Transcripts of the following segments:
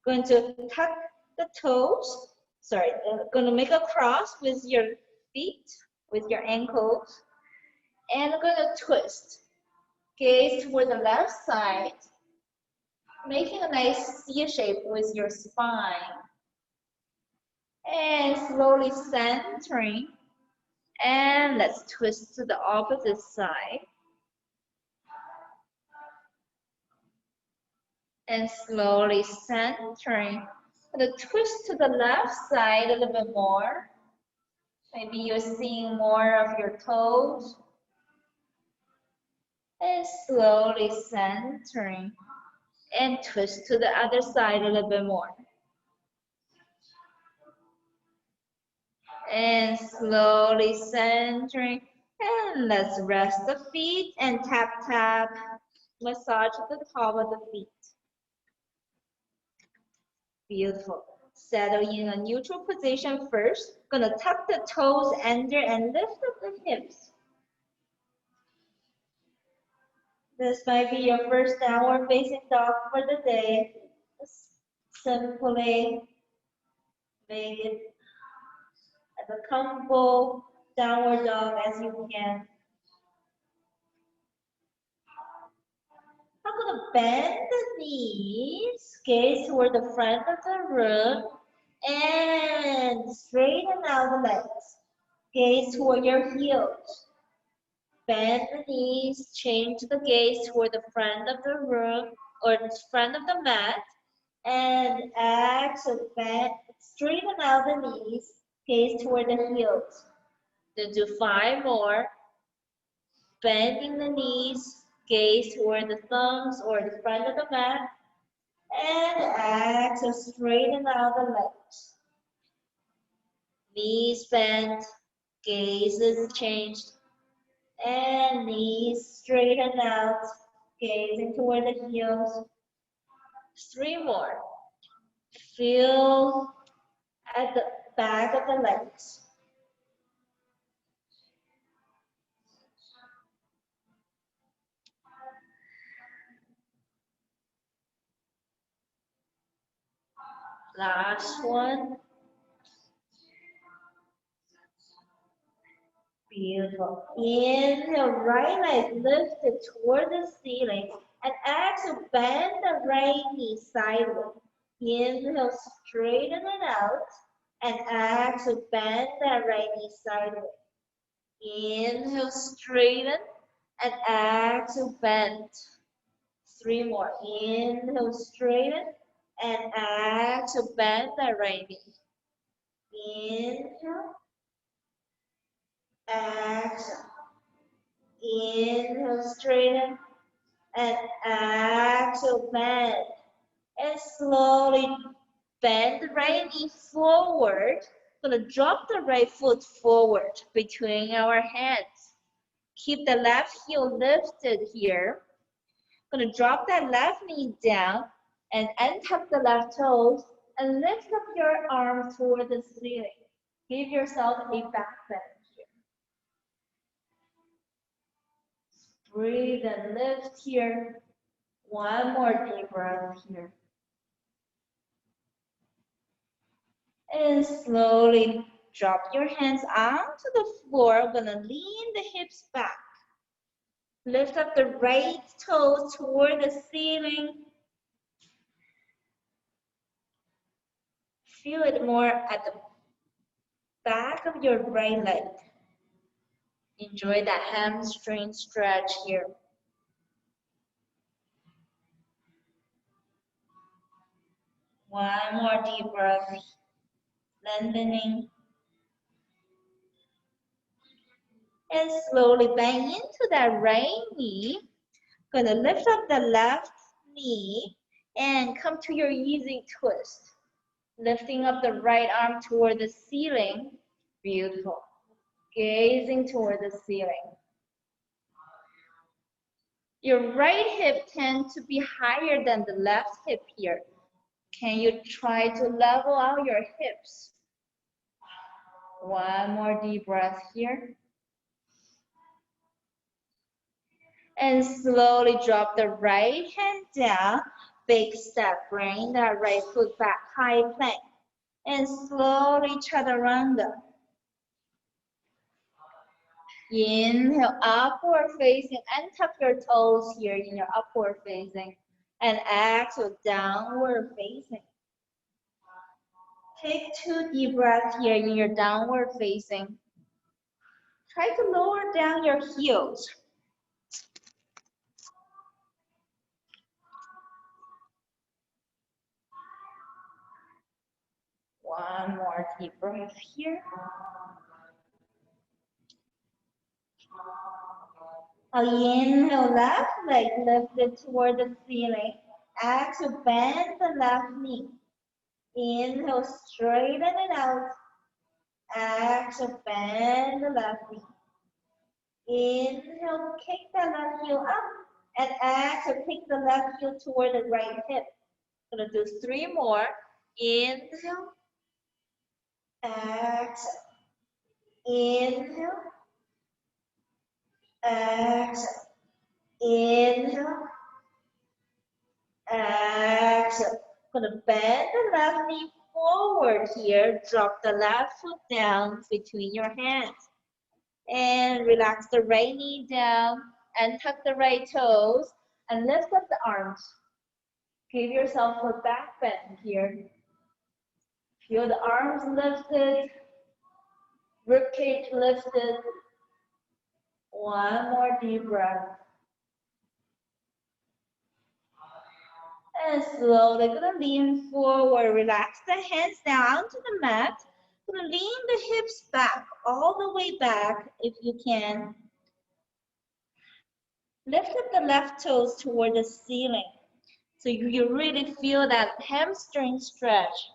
Going to tuck the toes. Sorry, going to make a cross with your feet, with your ankles. And going to twist. Gaze toward the left side. Making a nice C shape with your spine. And slowly centering. And let's twist to the opposite side. And slowly centering. The twist to the left side a little bit more. Maybe you're seeing more of your toes. And slowly centering. And twist to the other side a little bit more. And slowly centering. And let's rest the feet and tap, tap. Massage the top of the feet. Beautiful. Settle in a neutral position first. Gonna tuck the toes under and lift up the hips. This might be your first downward facing dog for the day. Simply make it as a comfortable downward dog as you can. I'm gonna bend the knees, gaze toward the front of the room, and straighten out the legs. Gaze toward your heels. Bend the knees, change the gaze toward the front of the room or the front of the mat, and exhale, bend, straighten out the knees, gaze toward the heels. Then do 5 more. Bending the knees, gaze toward the thumbs or the front of the mat, and exhale, straighten out the legs. Knees bent, gaze is changed, and knees straighten out, gazing toward the heels. 3 more. Feel at the back of the legs. Last one. Beautiful. Inhale, right leg lifted toward the ceiling. And exhale, bend the right knee sideways. Inhale, straighten it out. And exhale, bend that right knee sideways. Inhale, straighten. And exhale, bend. 3 more. Inhale, straighten. And exhale, bend that right knee. Inhale. Exhale. Inhale, straighten. And exhale, bend. And slowly bend the right knee forward. Gonna drop the right foot forward between our hands. Keep the left heel lifted here. Gonna drop that left knee down and untuck the left toes and lift up your arms toward the ceiling. Give yourself a back bend here. Breathe and lift here. One more deep breath here. And slowly drop your hands onto the floor. Gonna lean the hips back. Lift up the right toes toward the ceiling. Feel it more at the back of your right leg. Enjoy that hamstring stretch here. One more deep breath. Lengthening. And slowly bend into that right knee. Gonna lift up the left knee and come to your easy twist. Lifting up the right arm toward the ceiling. Beautiful. Gazing toward the ceiling. Your right hip tends to be higher than the left hip here. Can you try to level out your hips? One more deep breath here. And slowly drop the right hand down. big step. Bring that right foot back, high plank. And slowly chaturanga. Inhale, upward facing, and tuck your toes here in your upward facing. And exhale, downward facing. Take 2 deep breaths here in your downward facing. Try to lower down your heels. One more deep breath here. Inhale, left leg lifted toward the ceiling. Exhale, bend the left knee. Inhale, straighten it out. Exhale, bend the left knee. Inhale, kick the left heel up. And exhale, kick the left heel toward the right hip. Gonna do 3 more. Inhale. Exhale. Inhale. Exhale. Inhale. Exhale. Gonna bend the left knee forward here. Drop the left foot down between your hands. And relax the right knee down and tuck the right toes and lift up the arms. Give yourself a back bend here. Feel the arms lifted, ribcage lifted. One more deep breath. And slowly gonna lean forward, relax the hands down to the mat. Gonna lean the hips back, all the way back if you can. Lift up the left toes toward the ceiling. So you really feel that hamstring stretch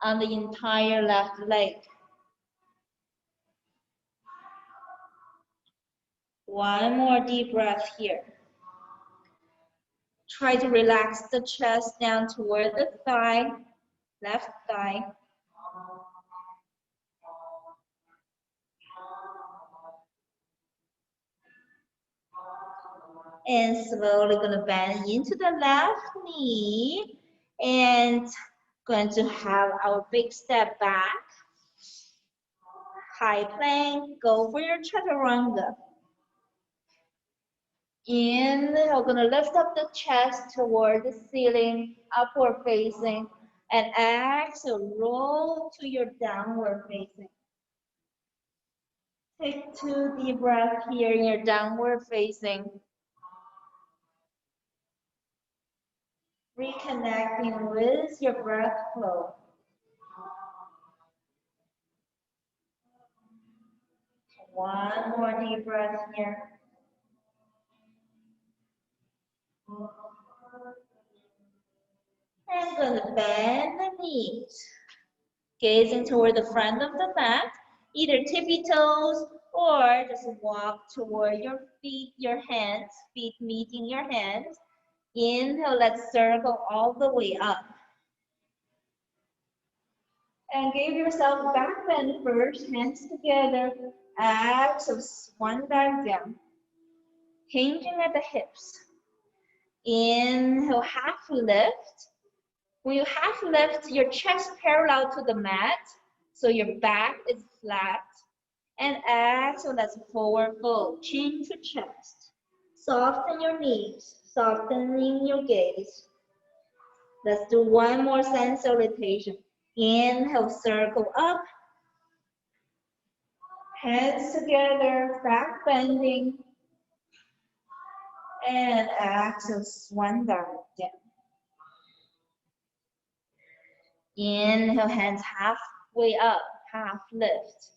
on the entire left leg. One more deep breath here. Try to relax the chest down toward the thigh, left thigh. And slowly gonna bend into the left knee and going to have our big step back. High plank, go for your chaturanga. Inhale, gonna lift up the chest toward the ceiling, upward facing, and exhale, roll to your downward facing. Take 2 deep breaths here in your downward facing. Reconnecting with your breath flow. One more deep breath here. And gonna bend the knees. Gazing toward the front of the mat, either tippy toes or just walk toward your feet, your hands, feet meeting your hands. Inhale, let's circle all the way up. And give yourself back bend first, hands together. Exhale, swan dive down. Hinging at the hips. Inhale, half lift. When you half lift, your chest parallel to the mat, so your back is flat. And exhale, let's forward fold, chin to chest. Soften your knees, softening your gaze. Let's do one more sun salutation. Inhale, circle up. Hands together, back bending. And exhale, swan dive down. Inhale, hands halfway up, half lift.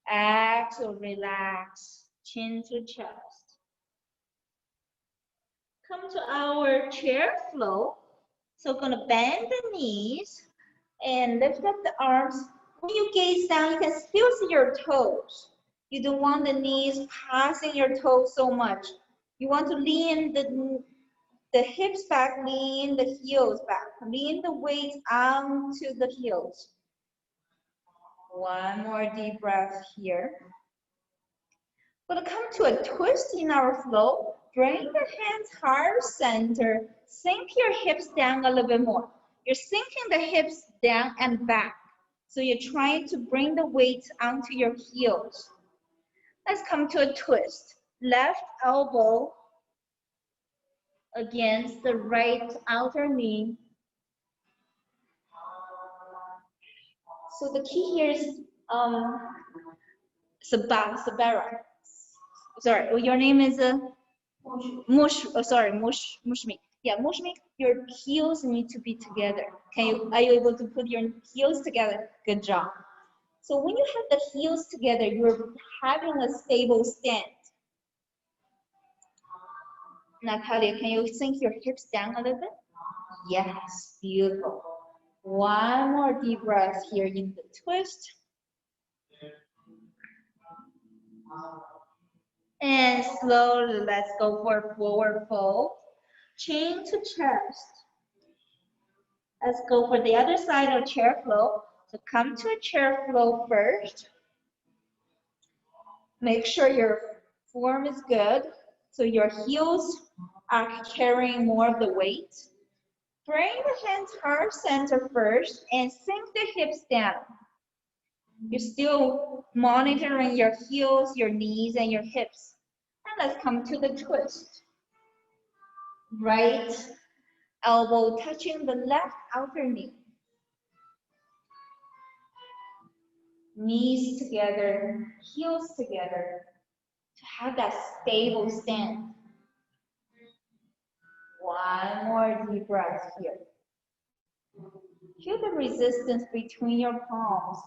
Exhale, relax, chin to chest. Come to our chair flow. So gonna bend the knees and lift up the arms. When you gaze down, you can still see your toes. You don't want the knees passing your toes so much. You want to lean the hips back, lean the heels back. Lean the weight onto the heels. One more deep breath here. We're gonna come to a twist in our flow. Bring the hands heart center. sink your hips down a little bit more. You're sinking the hips down and back. So you're trying to bring the weight onto your heels. Let's come to a twist. Left elbow against the right outer knee. So the key here is Sabara. Sorry, your name is Mushmi. Yeah, Mushmi, your heels need to be together. Are you able to put your heels together? Good job. So when you have the heels together, you're having a stable stand. Natalia, can you sink your hips down a little bit? Yes, beautiful. One more deep breath here in the twist. And slowly, let's go for forward fold. Chin to chest. Let's go for the other side of chair flow. So come to a chair flow first. Make sure your form is good. So your heels are carrying more of the weight. Bring the hands heart center first and sink the hips down. You're still monitoring your heels, your knees, and your hips. And let's come to the twist. Right elbow touching the left outer knee. Knees together, heels together to have that stable stand. One more deep breath here. Feel the resistance between your palms.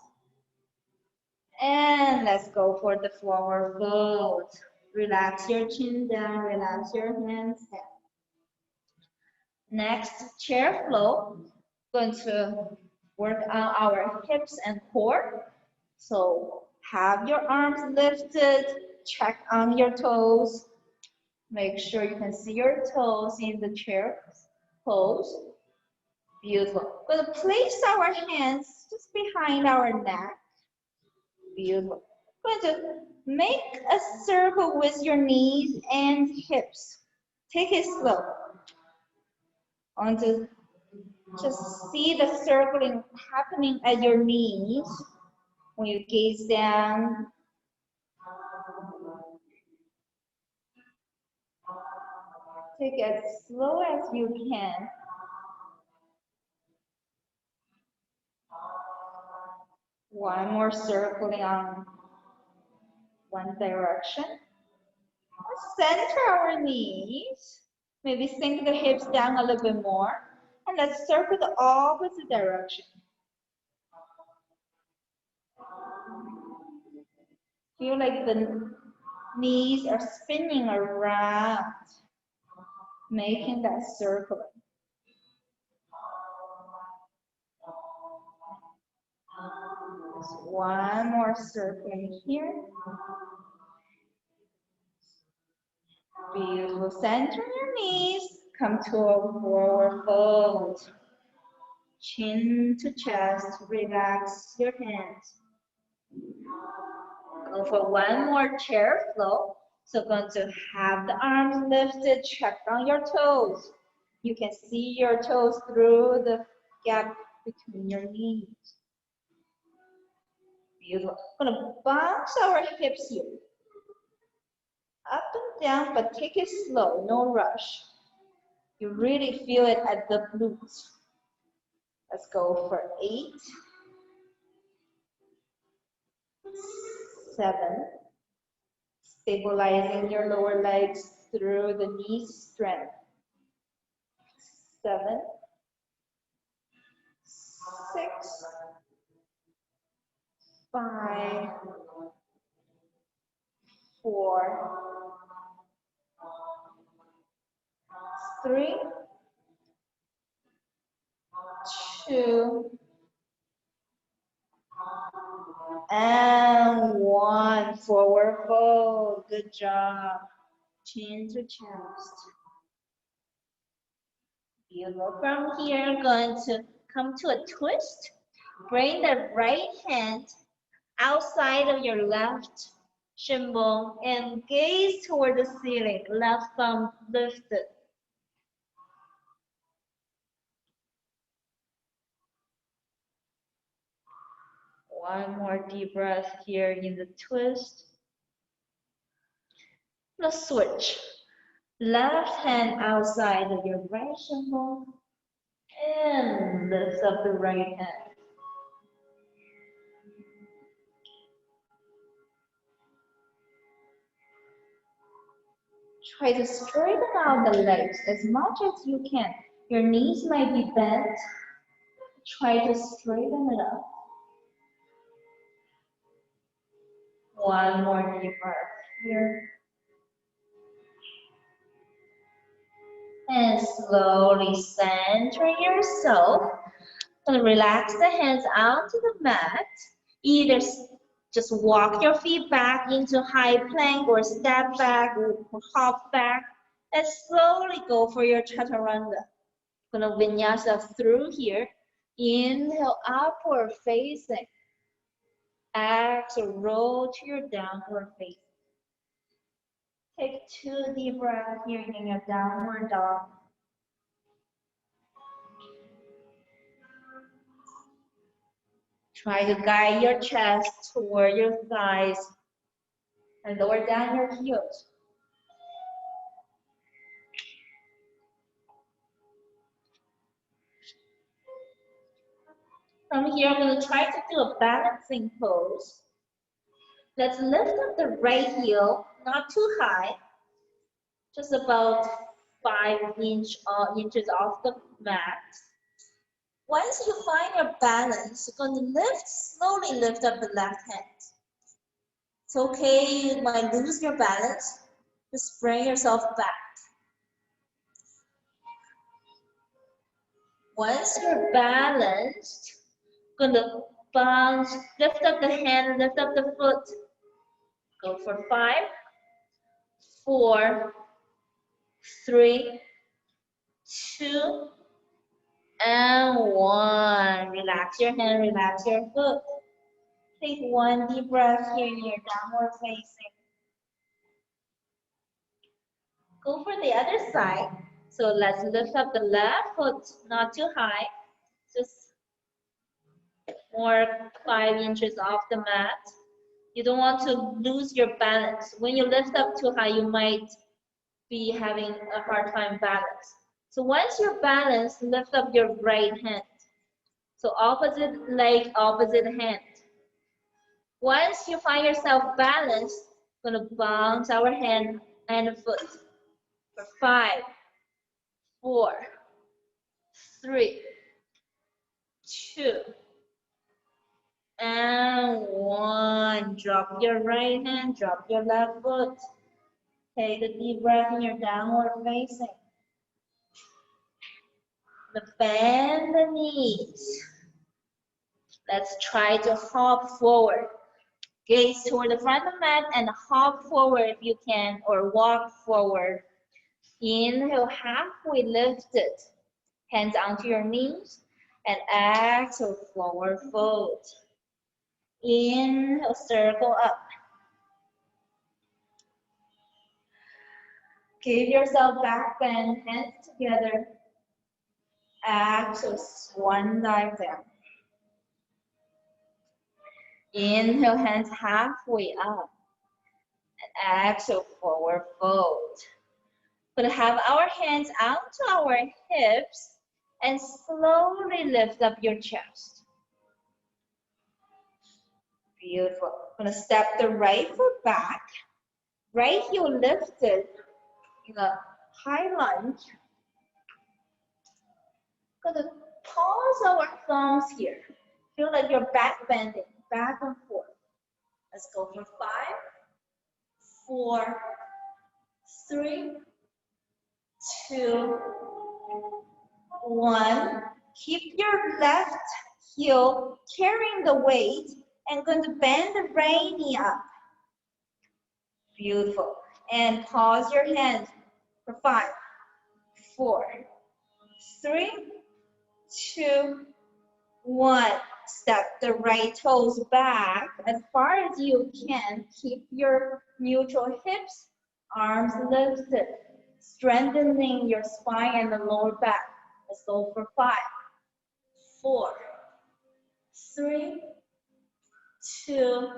And let's go for the forward fold. Relax your chin down, relax your hands down. Next, chair flow. Going to work on our hips and core. So have your arms lifted, check on your toes. Make sure you can see your toes in the chair pose. Beautiful. We're going to place our hands just behind our neck. Beautiful. We're going to make a circle with your knees and hips. Take it slow. I want to just see the circling happening at your knees when you gaze down. Take it as slow as you can. One more circling on one direction. Let's center our knees. Maybe sink the hips down a little bit more. And let's circle the opposite direction. Feel like the knees are spinning around, making that circle. One more circling here. Beautiful. Center your knees. Come to a forward fold. Chin to chest. Relax your hands. Go for one more chair flow. So going to have the arms lifted. Check on your toes. You can see your toes through the gap between your knees. Beautiful. We're going to bounce our hips here. Up and down, but take it slow, no rush. You really feel it at the glutes. Let's go for 8, 7. Stabilizing your lower legs through the knee strength. 7, 6, 5, 4, 3, 2, and 1. Forward fold. Good job. Chin to chest. Beautiful. From here, going to come to a twist. Bring the right hand outside of your left shin bone and gaze toward the ceiling. Left thumb lifted. One more deep breath here in the twist. Let's switch. Left hand outside of your right shingle and lift up the right hand. Try to straighten out the legs as much as you can. Your knees might be bent. Try to straighten it up. One more deep breath here. And slowly center yourself. And relax the hands onto the mat. Either just walk your feet back into high plank or step back or hop back. And slowly go for your chaturanga. Gonna vinyasa through here. Inhale, upward facing. Exhale, roll to your downward facing. Take 2 deep breaths here in your downward dog. Try to guide your chest toward your thighs and lower down your heels. From here, I'm going to try to do a balancing pose. Let's lift up the right heel, not too high, just about 5 inches off the mat. Once you find your balance, you're going to slowly lift up the left hand. It's okay, you might lose your balance. Just bring yourself back. Once you're balanced, gonna bounce, lift up the hand, lift up the foot. Go for 5, 4, 3, 2, and 1. Relax your hand, relax your foot. Take 1 deep breath here in your downward facing. Go for the other side. So let's lift up the left foot, not too high. Just more 5 inches off the mat. You don't want to lose your balance. When you lift up too high, you might be having a hard time balance. So once you're balanced, lift up your right hand. So opposite leg, opposite hand. Once you find yourself balanced, we're gonna bounce our hand and foot. For 5, 4, 3, 2, and 1. Drop your right hand, drop your left foot. Take a deep breath in your downward facing. Bend the knees. Let's try to hop forward. Gaze toward the front of the mat and hop forward if you can, or walk forward. Inhale, halfway lifted. Hands onto your knees. And exhale, forward fold. Inhale, circle up. Give yourself back bend, hands together. Exhale, swan dive down. Inhale, hands halfway up. And exhale, forward fold. We'll have our hands onto our hips and slowly lift up your chest. Beautiful. I'm gonna step the right foot back. Right heel lifted in a high lunge. Gonna pause our thumbs here. Feel like you're back bending, back and forth. Let's go for 5, 4, 3, 2, 1. Keep your left heel carrying the weight and going to bend the right knee up. Beautiful. And pause your hands for 5, 4, 3, 2, 1. Step the right toes back as far as you can. Keep your neutral hips, arms lifted, strengthening your spine and the lower back. Let's go for 5, 4, 3, 2,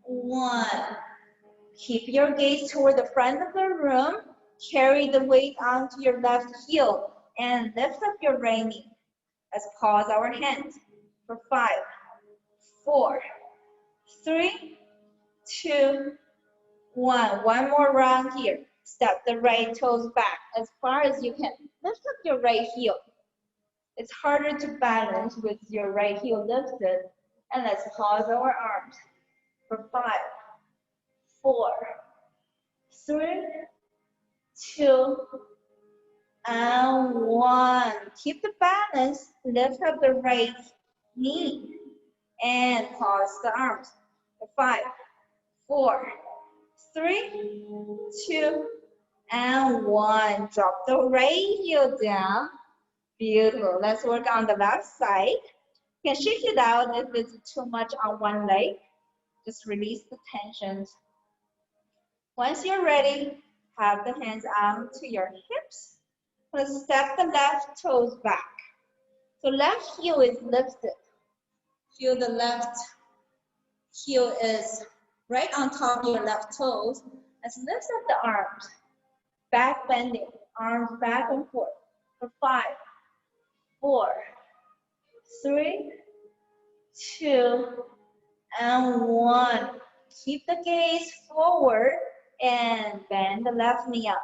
1. Keep your gaze toward the front of the room. Carry the weight onto your left heel and lift up your right knee. Let's pause our hands for 5, 4, 3, 2, 1. One more round here. Step the right toes back as far as you can. Lift up your right heel. It's harder to balance with your right heel lifted. And let's pause our arms for 5, 4, 3, 2, and 1. Keep the balance. Lift up the right knee and pause the arms for 5, 4, 3, 2, and 1. Drop the right heel down. Beautiful. Let's work on the left side. You can shake it out if it's too much on one leg. Just release the tensions. Once you're ready, have the hands onto your hips. Let's step the left toes back. So left heel is lifted. Feel the left heel is right on top of your left toes. Let's lift up the arms. Back bending, arms back and forth for 5, 4, 3, 2, and 1. Keep the gaze forward and bend the left knee up.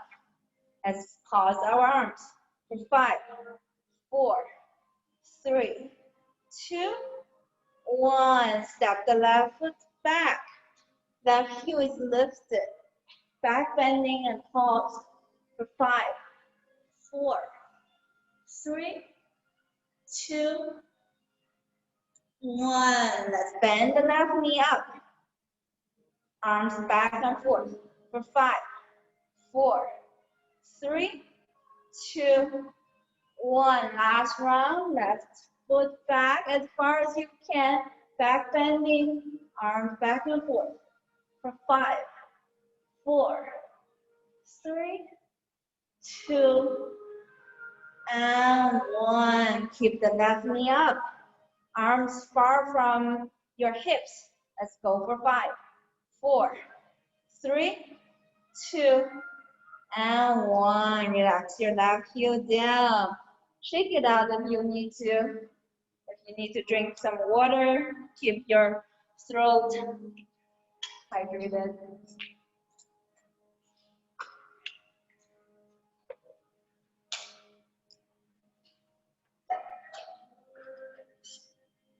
Let's pause our arms for 5, 4, 3, 2, 1. Step the left foot back. Left heel is lifted. Back bending and pause for 5, 4, 3, 2, 1. Let's bend the left knee up. Arms back and forth for 5, 4, 3, 2, 1. Last round. Left foot back as far as you can. Back bending. Arms back and forth for 5, 4, 3, 2, and 1. Keep the left knee up. Arms far from your hips. Let's go for 5, 4, 3, 2, and 1. Relax your left heel down. Shake it out if you need to. If you need to drink some water, keep your throat hydrated.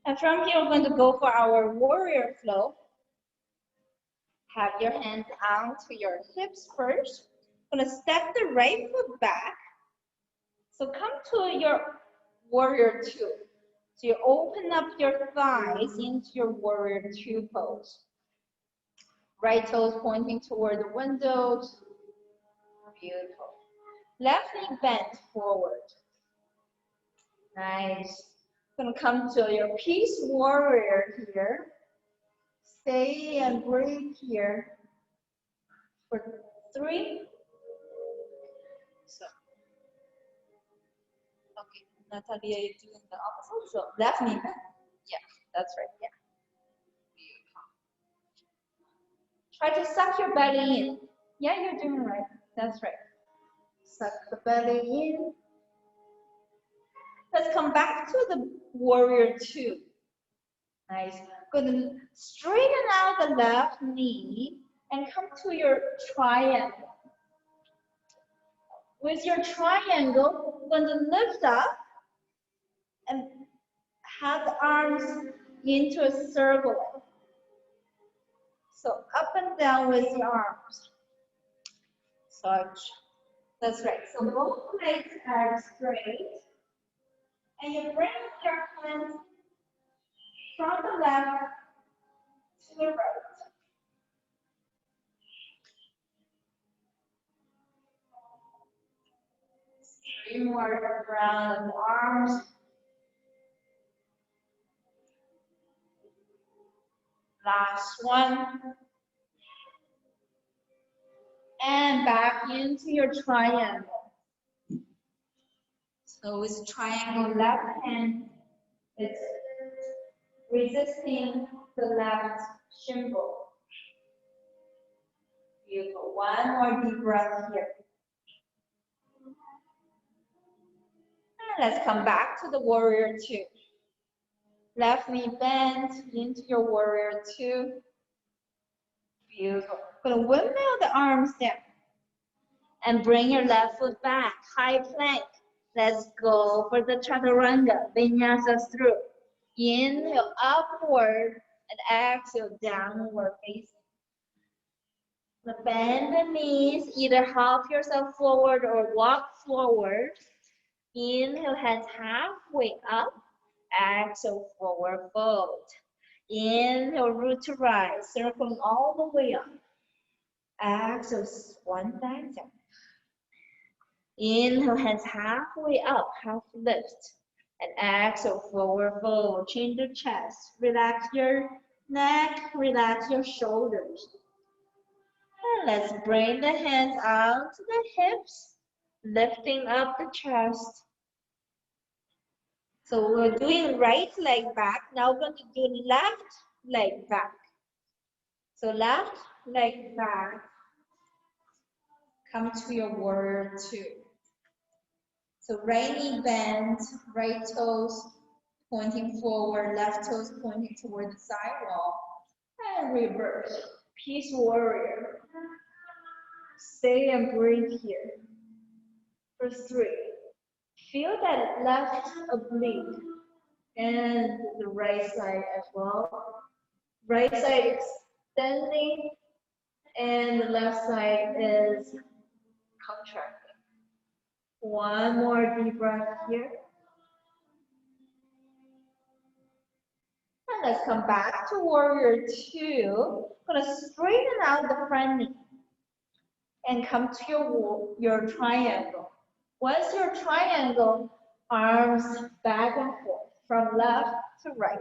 And from here, we're going to go for our warrior flow. Have your hands onto your hips first. I'm going to step the right foot back. So come to your warrior two. So you open up your thighs into your warrior two pose. Right toes pointing toward the windows. Beautiful. Left knee bent forward. Nice. Gonna come to your peace warrior here. Stay and breathe here for 3. So, okay, Natalia, you're doing the opposite. So left knee bent. Yeah, that's right. Yeah. Try to suck your belly in. Yeah, you're doing right. That's right. Suck the belly in. Let's come back to the warrior two. Nice. Gonna straighten out the left knee and come to your triangle. With your triangle, we're gonna lift up and have the arms into a circle. So up and down with the arms. Such. That's right. So both legs are straight. And you bring your hands from the left to the right. 3 more round of arms. Last one. And back into your triangle. So with triangle left hand, it's resisting the left shin bone. Beautiful. One more deep breath here. And let's come back to the warrior two. Left knee bent into your warrior two. Beautiful. Gonna windmill the arms down. And bring your left foot back. High plank. Let's go for the chaturanga. Vinyasa through. Inhale upward and exhale downward facing. Bend the knees, either hop yourself forward or walk forward. Inhale, hands halfway up. Exhale, forward fold. Inhale, root to rise, circling all the way up. Exhale, swan back down. Inhale, hands halfway up, half lift. And exhale, forward fold. Chin to chest. Relax your neck, relax your shoulders. And let's bring the hands out to the hips, lifting up the chest. So we're doing right leg back. Now we're going to do left leg back. So left leg back. Come to your warrior two. So right knee bent, right toes pointing forward, left toes pointing toward the side wall. And reverse. Peace warrior. Stay and breathe here. For 3. Feel that left oblique and the right side as well. Right side extending and the left side is contracting. One more deep breath here. And let's come back to warrior two. Gonna straighten out the front knee and come to your triangle. Once your triangle, arms back and forth from left to right.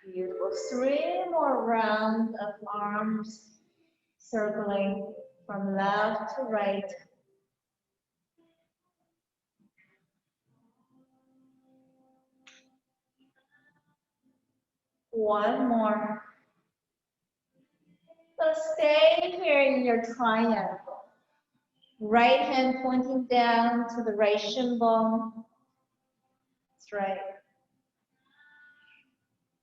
Beautiful. 3 more rounds of arms circling from left to right. One more. So stay here in your triangle. Right hand pointing down to the right shin bone. That's right.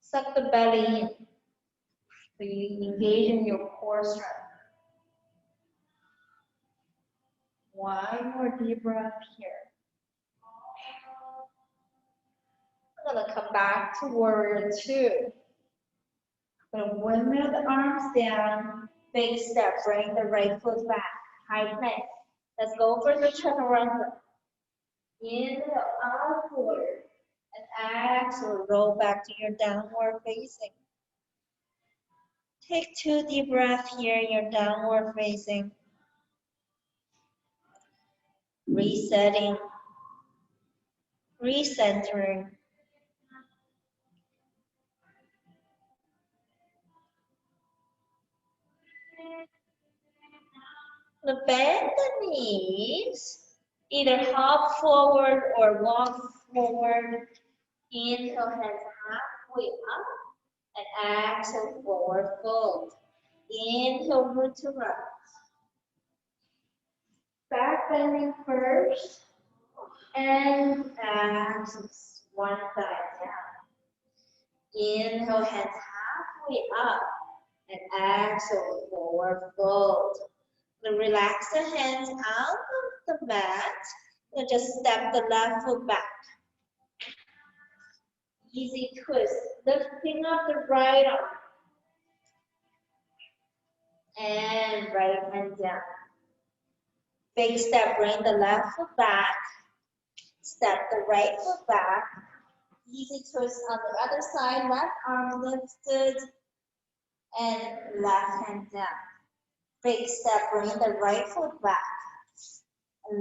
Suck the belly in. So you engage in your core strength. One more deep breath here. I'm gonna come back to warrior two. I'm gonna windmill the arms down. Big step, bring the right foot back. High plank. Let's go for the chaturanga. Inhale upward and exhale. Roll back to your downward facing. Take 2 deep breaths here in your downward facing. Resetting, recentering. Bend the knees. Either hop forward or walk forward. Inhale, hands halfway up. And exhale, forward fold. Inhale, root to rise. Back bending first. And exhale, one side down. Inhale, hands halfway up. And exhale, forward fold. Then relax the hands out of the mat. And just step the left foot back. Easy twist. Lifting up the right arm. And right hand down. Big step, bring the left foot back. Step the right foot back. Easy twist on the other side. Left arm lifted. And left hand down. Big step, bring the right foot back.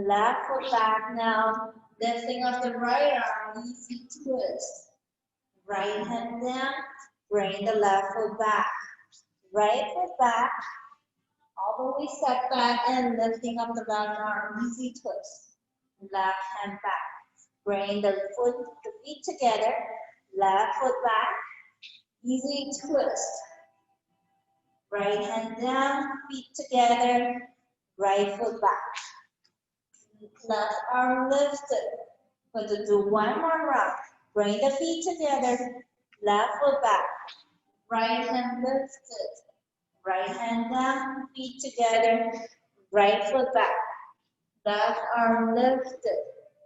Left foot back now. Lifting up the right arm. Easy twist. Right hand down. Bring the left foot back. Right foot back. the way step back and lifting up the left arm. Easy twist. Left hand back. Bring the feet together. Left foot back. Easy twist. Right hand down, feet together. Right foot back. Left arm lifted. Going to do one more round. Bring the feet together. Left foot back. Right hand lifted. Right hand down, feet together. Right foot back. Left arm lifted.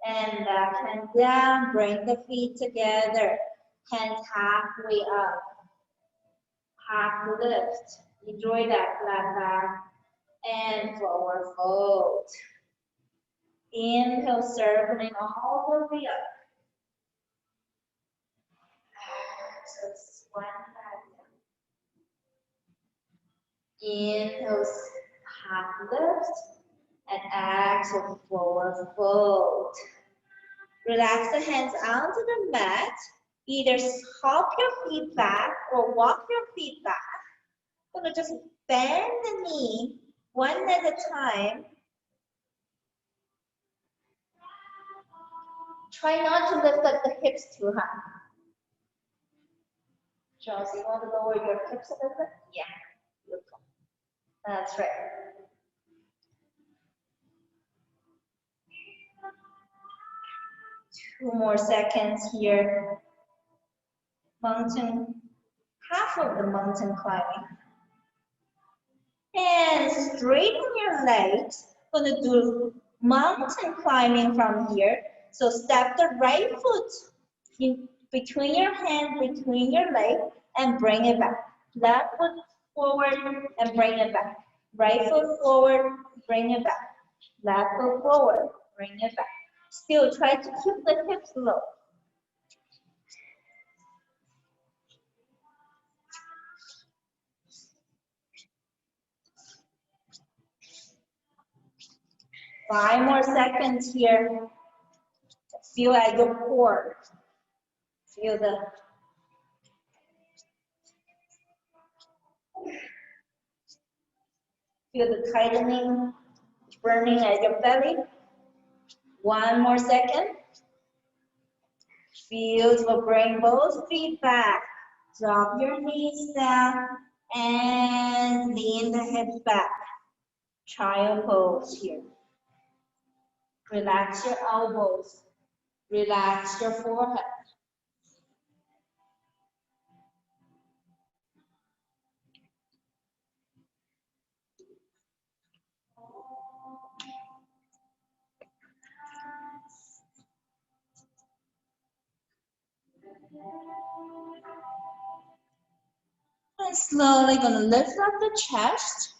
And left hand down. Bring the feet together. Hands halfway up. Half lift. Enjoy that flat back. And forward fold. Inhale, circling all the way up. Exhale, swan back down. Inhale, half lift. And exhale, forward fold. Relax the hands onto the mat. Either hop your feet back or walk your feet back. We're going to just bend the knee one at a time. Try not to lift up the hips too high. Chelsea, you want to lower your hips a little bit? Yeah, beautiful. That's right. Two more seconds here. Mountain, half of the mountain climbing. And straighten your legs. Gonna do mountain climbing from here. So step the right foot in between your hand, between your leg, and bring it back. Left foot forward and bring it back. Right foot forward, bring it back. Left foot forward, bring it back. Still try to keep the hips low. Five more seconds here. Feel at your core. Feel the tightening, burning at your belly. One more second. Feel to bring both feet back. Drop your knees down and lean the hips back. Child pose here. Relax your elbows. Relax your forehead. And slowly gonna lift up the chest.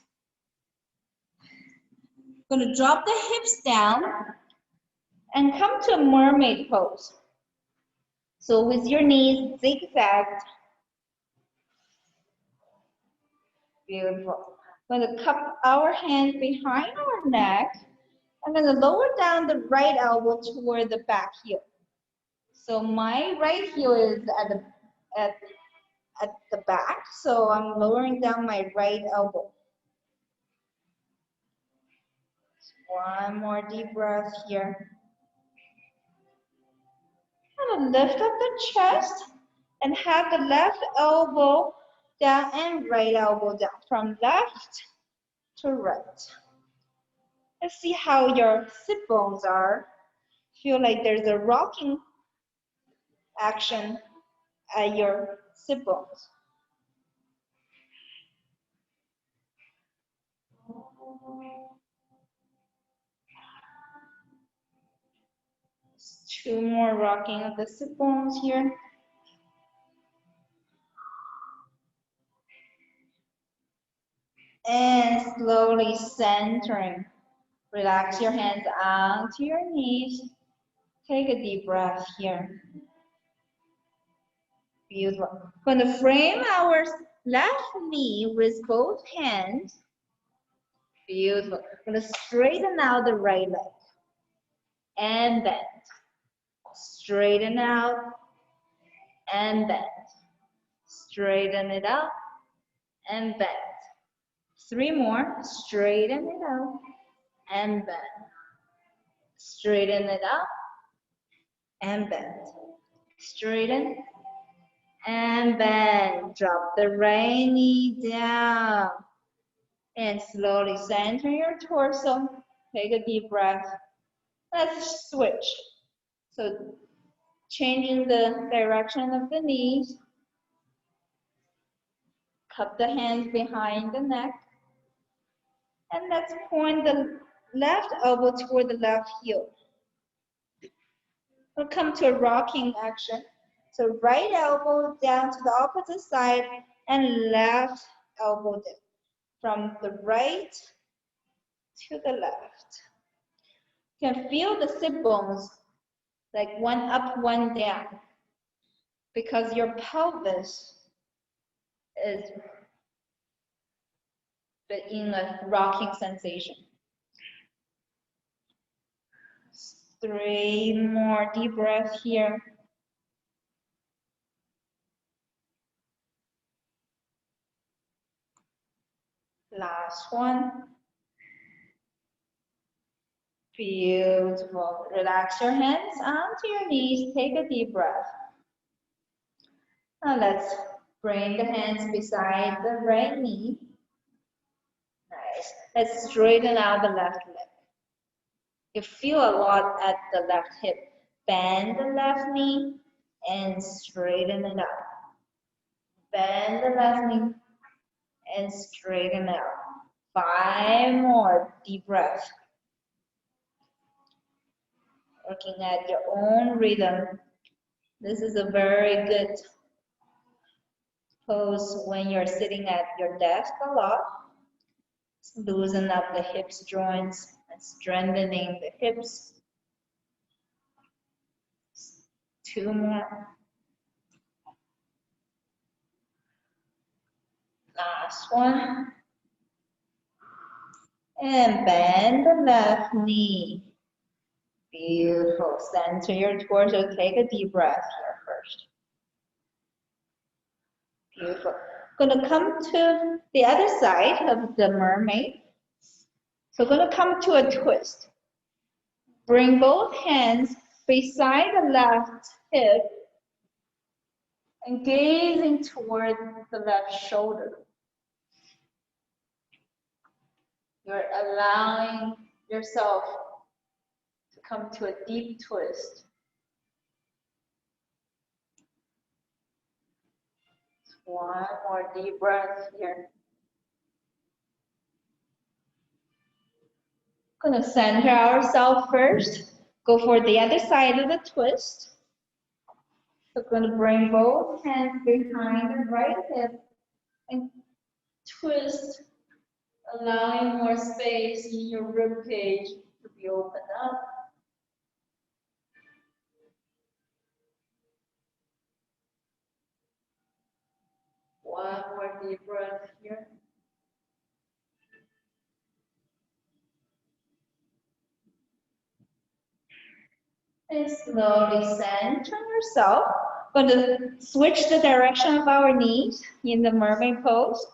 Gonna drop the hips down and come to a mermaid pose. So with your knees zigzagged. Beautiful. We're gonna cup our hands behind our neck. I'm gonna lower down the right elbow toward the back heel. So my right heel is at the back, so I'm lowering down my right elbow. One more deep breath here. I'm gonna lift up the chest and have the left elbow down and right elbow down, from left to right. Let's see how your sit bones are. Feel like there's a rocking action at your sit bones. Two more rocking of the sit bones here. And slowly centering. Relax your hands onto your knees. Take a deep breath here. Beautiful. We're going to frame our left knee with both hands. Beautiful. We're going to straighten out the right leg. And bend. Straighten out and bend. Straighten it out and bend. 3 more. Straighten it out and bend. Straighten it out and bend. Straighten and bend. Drop the right knee down. And slowly center your torso. Take a deep breath. Let's switch. So changing the direction of the knees. Cup the hands behind the neck. And let's point the left elbow toward the left heel. We'll come to a rocking action. So right elbow down to the opposite side and left elbow down. From the right to the left. You can feel the sit bones like one up, one down, because your pelvis is in a rocking sensation. 3 more deep breaths here. Last one. Beautiful. Relax your hands onto your knees. Take a deep breath. Now let's bring the hands beside the right knee. Nice. Let's straighten out the left leg. You feel a lot at the left hip. Bend the left knee and straighten it out. Bend the left knee and straighten it out. 5 more deep breaths. Working at your own rhythm. This is a very good pose when you're sitting at your desk a lot. Loosen up the hips joints and strengthening the hips. 2 more. Last one. And bend the left knee. Beautiful. Center your torso. Take a deep breath here first. Beautiful. Going to come to the other side of the mermaid. So going to come to a twist. Bring both hands beside the left hip and gazing toward the left shoulder. You're allowing yourself to come to a deep twist. One more deep breath here. Going to center ourselves first. Go for the other side of the twist. So going to bring both hands behind the right hip and twist, allowing more space in your rib cage to be opened up. One more deep breath here. And slowly center yourself. Going to switch the direction of our knees in the mermaid pose.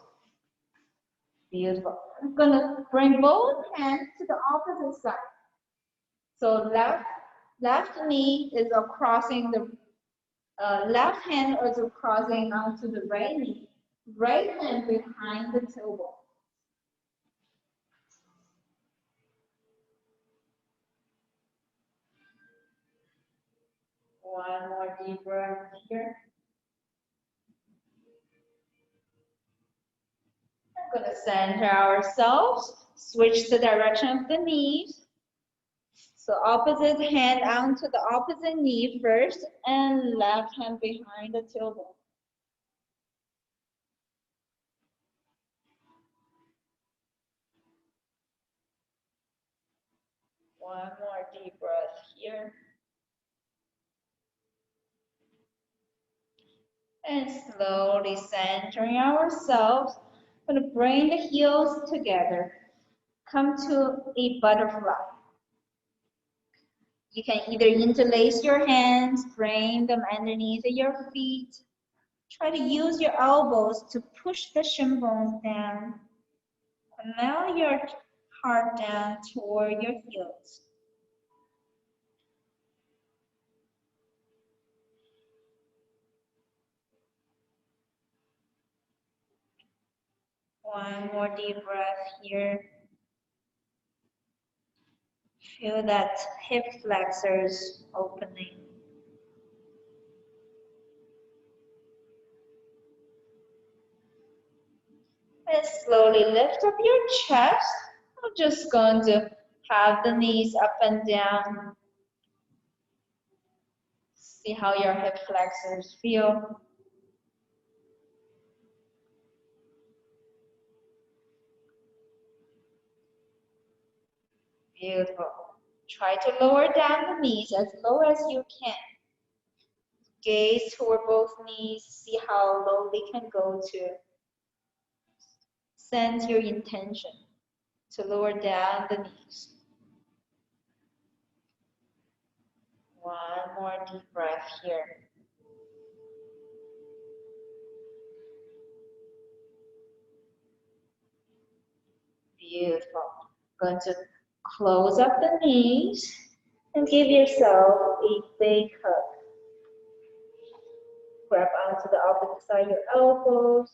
Beautiful. I'm going to bring both hands to the opposite side. So left knee is crossing the left hand is crossing onto the right knee. Right hand behind the tailbone. One more deep breath here. I'm going to center ourselves, switch the direction of the knees. So opposite hand onto the opposite knee first and left hand behind the tailbone. One more deep breath here. And slowly centering ourselves. Going to bring the heels together. Come to a butterfly. You can either interlace your hands, bring them underneath your feet. Try to use your elbows to push the shin bones down. Melt your heart down toward your heels. One more deep breath here. Feel that hip flexors opening. And slowly lift up your chest. I'm just going to have the knees up and down. See how your hip flexors feel. Beautiful. Try to lower down the knees as low as you can. Gaze toward both knees. See how low they can go to. Send your intention to lower down the knees. One more deep breath here. Beautiful. Going to close up the knees and give yourself a big hug. Grab onto the opposite side of your elbows.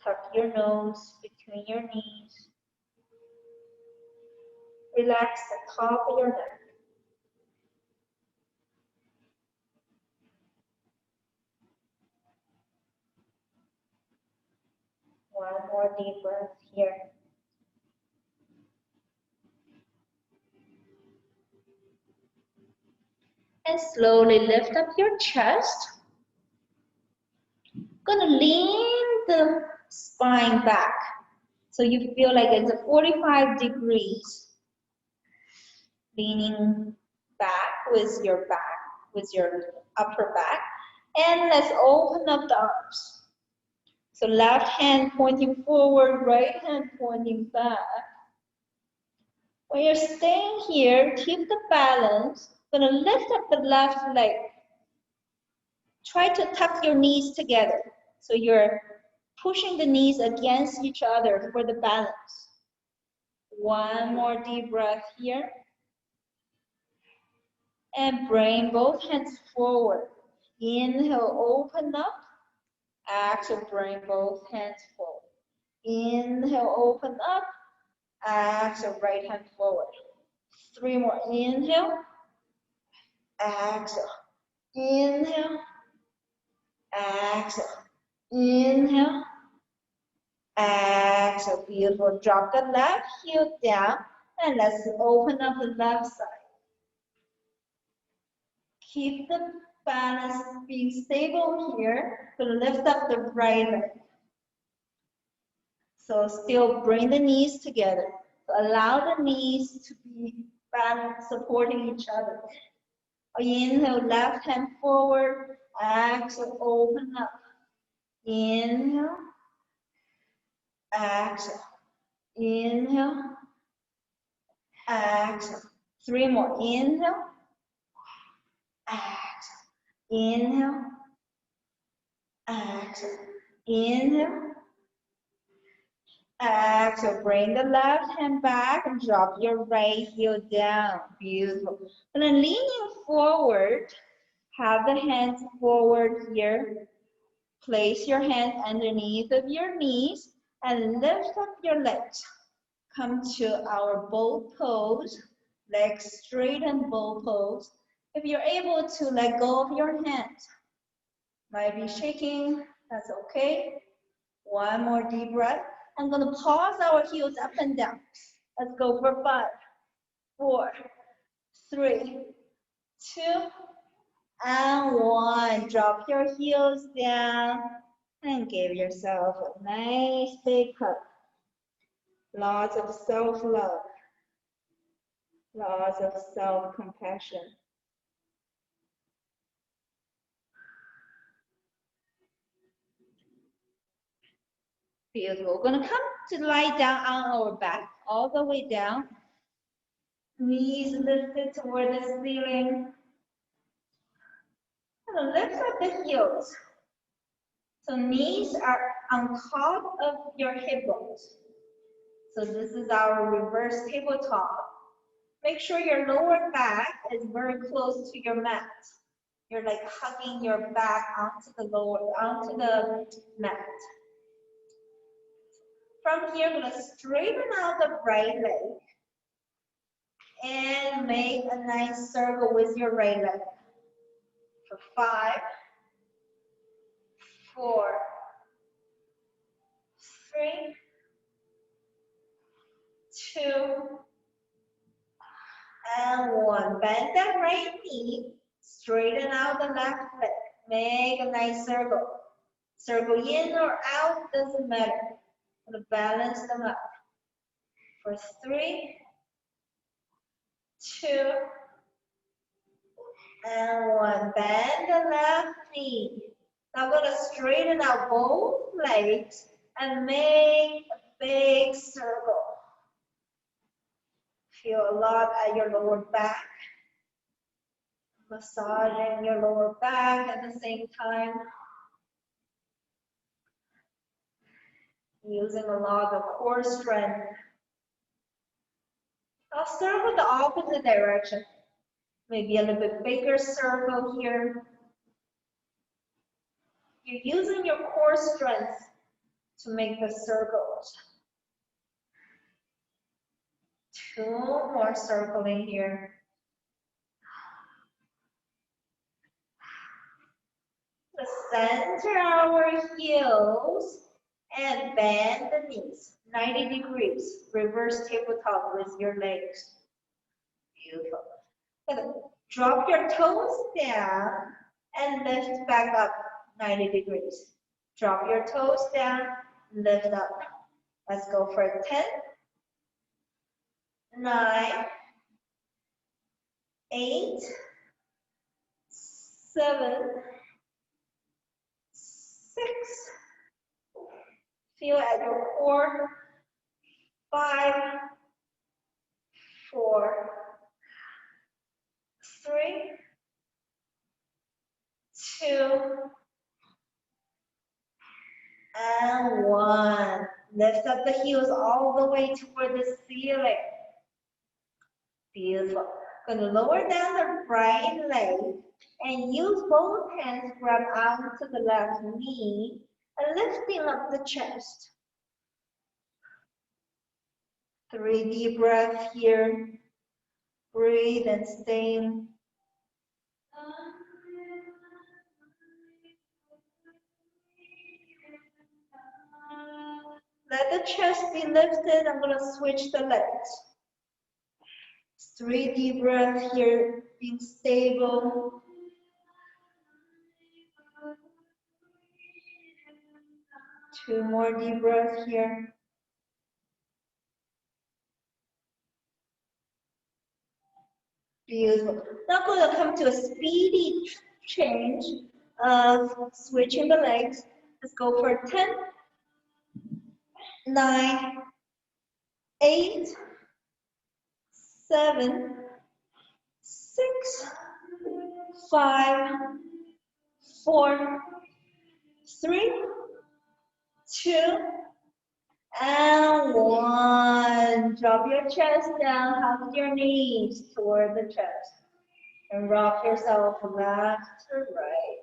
Tuck your nose between your knees. Relax the top of your neck. One more deep breath here. And slowly lift up your chest. Gonna lean the spine back. So you feel like it's a 45 degrees. Leaning back with your upper back. And let's open up the arms. So left hand pointing forward, right hand pointing back. When you're staying here, keep the balance. Gonna lift up the left leg. Try to tuck your knees together. So you're pushing the knees against each other for the balance. One more deep breath here. And bring both hands forward. Inhale, open up. Exhale, bring both hands forward. Inhale, open up. Exhale, right hand forward. 3 more. Inhale. Exhale. Inhale. Exhale. Inhale. Exhale. Beautiful. Drop the left heel down. And let's open up the left side. Keep the balance being stable here to lift up the right leg. So still bring the knees together. Allow the knees to be balanced, supporting each other. Inhale, left hand forward. Exhale, open up. Inhale. Exhale. Inhale. Exhale. 3 more. Inhale. Exhale. Inhale. Exhale. Inhale. Exhale, bring the left hand back and drop your right heel down. Beautiful. And then leaning forward, have the hands forward here. Place your hands underneath of your knees and lift up your legs. Come to our bow pose, legs straight and bow pose. If you're able to let go of your hands, might be shaking, that's okay. One more deep breath. I'm going to pause our heels up and down. Let's go for 5, 4, 3, 2, and 1. Drop your heels down and give yourself a nice big hug. Lots of self-love. Lots of self-compassion. Beautiful. We're going to come to lie down on our back, all the way down. Knees lifted toward the ceiling. And lift up the heels. So knees are on top of your hip bones. So this is our reverse tabletop. Make sure your lower back is very close to your mat. You're like hugging your back onto the mat. From here, I'm gonna straighten out the right leg and make a nice circle with your right leg. For 5, 4, 3, 2, and 1. Bend that right knee, straighten out the left leg. Make a nice circle. Circle in or out, doesn't matter. I'm gonna balance them up. For 3, 2, and 1. Bend the left knee. Now I'm gonna straighten out both legs and make a big circle. Feel a lot at your lower back. Massaging your lower back at the same time. Using a lot of core strength. I'll start with the opposite direction. Maybe a little bit bigger circle here. You're using your core strength to make the circles. 2 more circling here. Let's center our heels and bend the knees 90 degrees. Reverse tabletop with your legs. Beautiful. Good. Drop your toes down and lift back up 90 degrees. Drop your toes down, lift up. Let's go for 10, 9, 8, 7, 6. Feel at your core. 5, 4, 3, 2, and 1. Lift up the heels all the way toward the ceiling. Beautiful. Going to lower down the right leg and use both hands, grab onto the left knee and lifting up the chest. 3 deep breaths here. Breathe and stay. Let the chest be lifted. I'm going to switch the legs. 3 deep breaths here, being stable. Two more deep breaths here. Beautiful. Now I'm going to come to a speedy change of switching the legs. Let's go for 10, 9, 8, 7, 6, 5, 4, 3, 2, and 1. Drop your chest down, hug your knees toward the chest. And rock yourself from left to right.